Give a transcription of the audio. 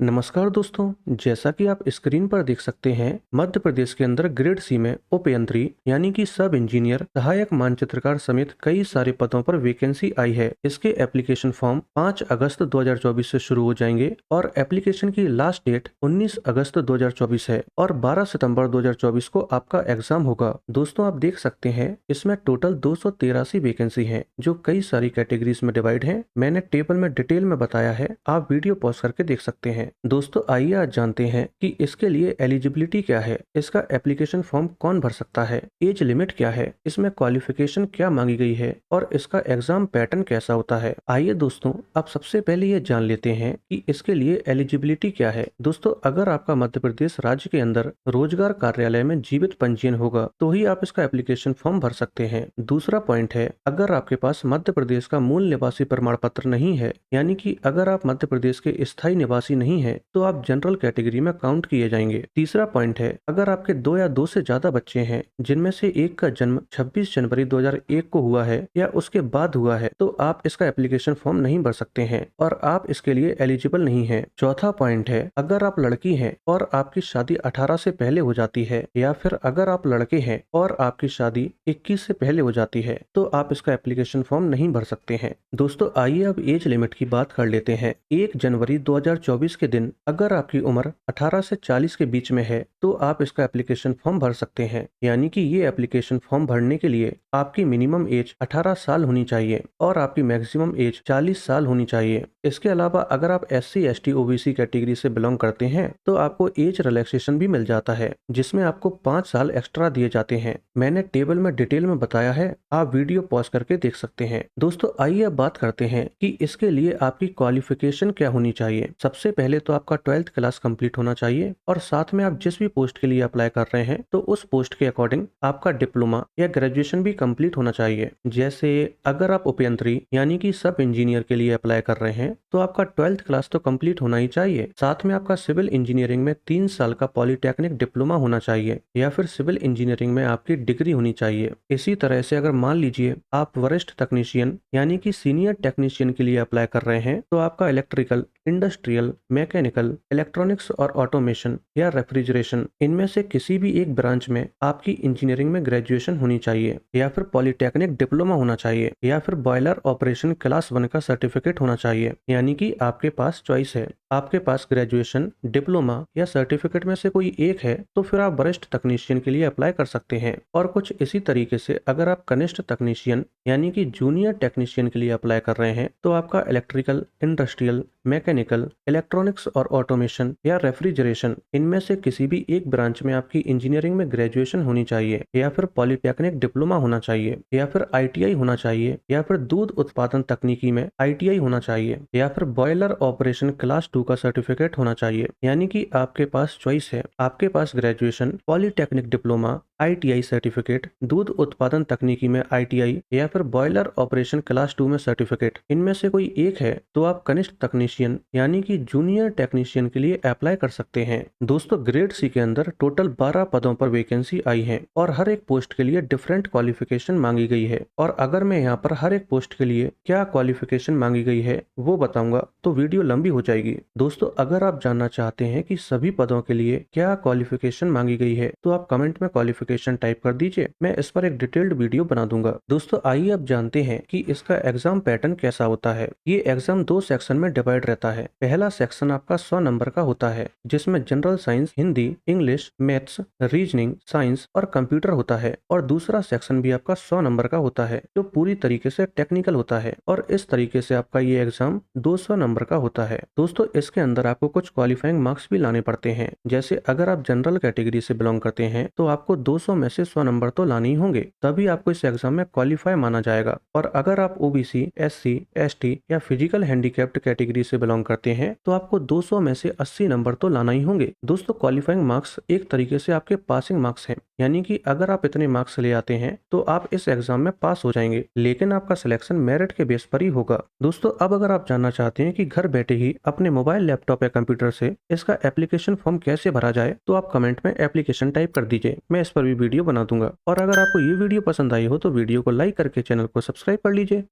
नमस्कार दोस्तों, जैसा कि आप स्क्रीन पर देख सकते हैं, मध्य प्रदेश के अंदर ग्रेड सी में उपयंत्री यानी कि सब इंजीनियर, सहायक मानचित्रकार समेत कई सारे पदों पर वैकेंसी आई है। इसके एप्लीकेशन फॉर्म 5 अगस्त 2024 से शुरू हो जाएंगे और एप्लीकेशन की लास्ट डेट 19 अगस्त 2024 है और 12 सितंबर 2024 को आपका एग्जाम होगा। दोस्तों, आप देख सकते हैं इसमें टोटल 283 वैकेंसी है जो कई सारी कैटेगरीज में डिवाइड है। मैंने टेबल में डिटेल में बताया है, आप वीडियो पॉज करके देख सकते हैं। दोस्तों, आइए आज जानते हैं कि इसके लिए एलिजिबिलिटी क्या है, इसका एप्लीकेशन फॉर्म कौन भर सकता है, एज लिमिट क्या है, इसमें क्वालिफिकेशन क्या मांगी गई है और इसका एग्जाम पैटर्न कैसा होता है। आइए दोस्तों, अब सबसे पहले ये जान लेते हैं कि इसके लिए एलिजिबिलिटी क्या है। दोस्तों, अगर आपका मध्य प्रदेश राज्य के अंदर रोजगार कार्यालय में जीवित पंजीयन होगा तो ही आप इसका एप्लीकेशन फॉर्म भर सकते हैं। दूसरा पॉइंट है, अगर आपके पास मध्य प्रदेश का मूल निवासी प्रमाण पत्र नहीं है, यानी कि अगर आप मध्य प्रदेश के स्थायी निवासी नहीं है तो आप जनरल कैटेगरी में काउंट किए जाएंगे। तीसरा पॉइंट है, अगर आपके 2 या 2 से ज्यादा बच्चे हैं जिनमें से एक का जन्म 26 जनवरी 2001 को हुआ है या उसके बाद हुआ है तो आप इसका एप्लीकेशन फॉर्म नहीं भर सकते हैं और आप इसके लिए एलिजिबल नहीं है। चौथा पॉइंट है, अगर आप लड़की हैं और आपकी शादी 18 से पहले हो जाती है या फिर अगर आप लड़के हैं और आपकी शादी 21 से पहले हो जाती है तो आप इसका एप्लीकेशन फॉर्म नहीं भर सकते हैं। दोस्तों, आइए अब एज लिमिट की बात कर लेते हैं। 1 जनवरी 2024 के दिन अगर आपकी उम्र 18 से 40 के बीच में है तो आप इसका एप्लीकेशन फॉर्म भर सकते हैं, यानी कि ये एप्लीकेशन फॉर्म भरने के लिए आपकी मिनिमम एज 18 साल होनी चाहिए और आपकी मैक्सिमम एज 40 साल होनी चाहिए। इसके अलावा अगर आप SC ST OBC कैटेगरी से बिलोंग करते हैं तो आपको एज रिलैक्सेशन भी मिल जाता है जिसमें आपको 5 साल एक्स्ट्रा दिए जाते हैं। मैंने टेबल में डिटेल में बताया है, आप वीडियो पॉज करके देख सकते हैं। दोस्तों, आइए अब बात करते हैं कि इसके लिए आपकी क्वालिफिकेशन क्या होनी चाहिए। सबसे पहले तो आपका 12th क्लास कंप्लीट होना चाहिए और साथ में आप जिस भी पोस्ट के लिए अप्लाई कर रहे हैं तो उस पोस्ट के अकॉर्डिंग आपका डिप्लोमा या ग्रेजुएशन भी कंप्लीट होना चाहिए। जैसे अगर आप उपयंत्री यानी कि सब इंजीनियर के लिए अप्लाई कर रहे हैं तो आपका 12th क्लास तो कंप्लीट होना ही चाहिए। साथ में आपका सिविल इंजीनियरिंग में 3 साल का पॉलिटेक्निक डिप्लोमा होना चाहिए या फिर सिविल इंजीनियरिंग में आपकी डिग्री होनी चाहिए। इसी तरह से अगर मान लीजिए आप वरिष्ठ तकनीशियन यानी कि सीनियर टेक्नीशियन के लिए अप्लाई कर रहे हैं तो आपका इलेक्ट्रिकल, इंडस्ट्रियल, मैकेनिकल, इलेक्ट्रॉनिक्स और ऑटोमेशन या रेफ्रिजरेशन, इनमें से किसी भी एक ब्रांच में आपकी इंजीनियरिंग में ग्रेजुएशन होनी चाहिए या फिर पॉलिटेक्निक डिप्लोमा होना चाहिए या फिर बॉयलर ऑपरेशन क्लास 1 का सर्टिफिकेट होना चाहिए। यानी कि आपके पास चॉइस है, आपके पास ग्रेजुएशन, डिप्लोमा या सर्टिफिकेट में से कोई एक है तो फिर आप वरिष्ठ तकनीशियन के लिए अप्लाई कर सकते हैं। और कुछ इसी तरीके से अगर आप कनिष्ठ तकनीशियन यानी कि जूनियर टेक्नीशियन के लिए अप्लाई कर रहे हैं तो आपका इलेक्ट्रिकल, इंडस्ट्रियल, मैकेनिकल, इलेक्ट्रॉनिक्स और ऑटोमेशन या रेफ्रिजरेशन, इनमें से किसी भी एक ब्रांच में आपकी इंजीनियरिंग में ग्रेजुएशन होनी चाहिए या फिर पॉलिटेक्निक डिप्लोमा होना चाहिए या फिर ITI होना चाहिए या फिर दूध उत्पादन तकनीकी में ITI होना चाहिए या फिर बॉयलर ऑपरेशन क्लास 2 का सर्टिफिकेट होना चाहिए। यानी कि आपके पास चॉइस है, आपके पास graduation, polytechnic diploma, ITI certificate, दूध उत्पादन तकनीकी में ITI या फिर बॉयलर ऑपरेशन क्लास 2 में सर्टिफिकेट, इनमें से कोई एक है तो आप कनिष्ठ तकनीशियन यानी कि जूनियर टेक्नीशियन के लिए अप्लाई कर सकते हैं। दोस्तों, ग्रेड सी के अंदर टोटल 12 पदों पर वैकेंसी आई है और हर एक पोस्ट के लिए डिफरेंट क्वालिफिकेशन मांगी गई है। और अगर मैं यहाँ पर हर एक पोस्ट के लिए क्या क्वालिफिकेशन मांगी गई है वो बताऊंगा तो वीडियो लंबी हो जाएगी। दोस्तों, अगर आप जानना चाहते हैं कि सभी पदों के लिए क्या क्वालिफिकेशन मांगी गई है तो आप कमेंट में क्वालिफिकेशन टाइप कर दीजिए, मैं इस पर एक डिटेल्ड वीडियो बना दूंगा। दोस्तों, आइए अब जानते हैं कि इसका एग्जाम पैटर्न कैसा होता है। ये एग्जाम 2 सेक्शन में डिवाइड रहता है। पहला सेक्शन आपका 100 नंबर का होता है जिसमें general science, Hindi, English, maths, reasoning, science और कंप्यूटर होता है और दूसरा सेक्शन भी आपका 100 नंबर का होता है जो पूरी तरीके से टेक्निकल होता है और इस तरीके से आपका ये एग्जाम 200 नंबर का होता है। दोस्तों, इसके अंदर आपको कुछ क्वालिफाइंग मार्क्स भी लाने पड़ते हैं। जैसे अगर आप जनरल कैटेगरी से बिलोंग करते हैं तो आपको 200 में से 100 नंबर तो लाने ही होंगे, तभी आपको इस एग्जाम में क्वालिफाई माना जाएगा। और अगर आप OBC, SC, ST या फिजिकल हैंडीकैप्ड कैटेगरी से बिलोंग करते हैं तो आपको 200 में से 80 नंबर तो लाना ही होंगे। दोस्तों, क्वालिफाइंग मार्क्स एक तरीके से आपके पासिंग मार्क्स हैं, यानी कि अगर आप इतने मार्क्स ले आते हैं तो आप इस एग्जाम में पास हो जाएंगे, लेकिन आपका सिलेक्शन मेरिट के बेस पर ही होगा। दोस्तों, अब अगर आप जानना चाहते हैं कि घर बैठे ही अपने मोबाइल, लैपटॉप या कंप्यूटर से इसका एप्लीकेशन फॉर्म कैसे भरा जाए तो आप कमेंट में एप्लीकेशन टाइप कर दीजिए, मैं इस पर भी वीडियो बना दूंगा। और अगर आपको ये वीडियो पसंद आई हो तो वीडियो को लाइक करके चैनल को सब्सक्राइब कर लीजिए।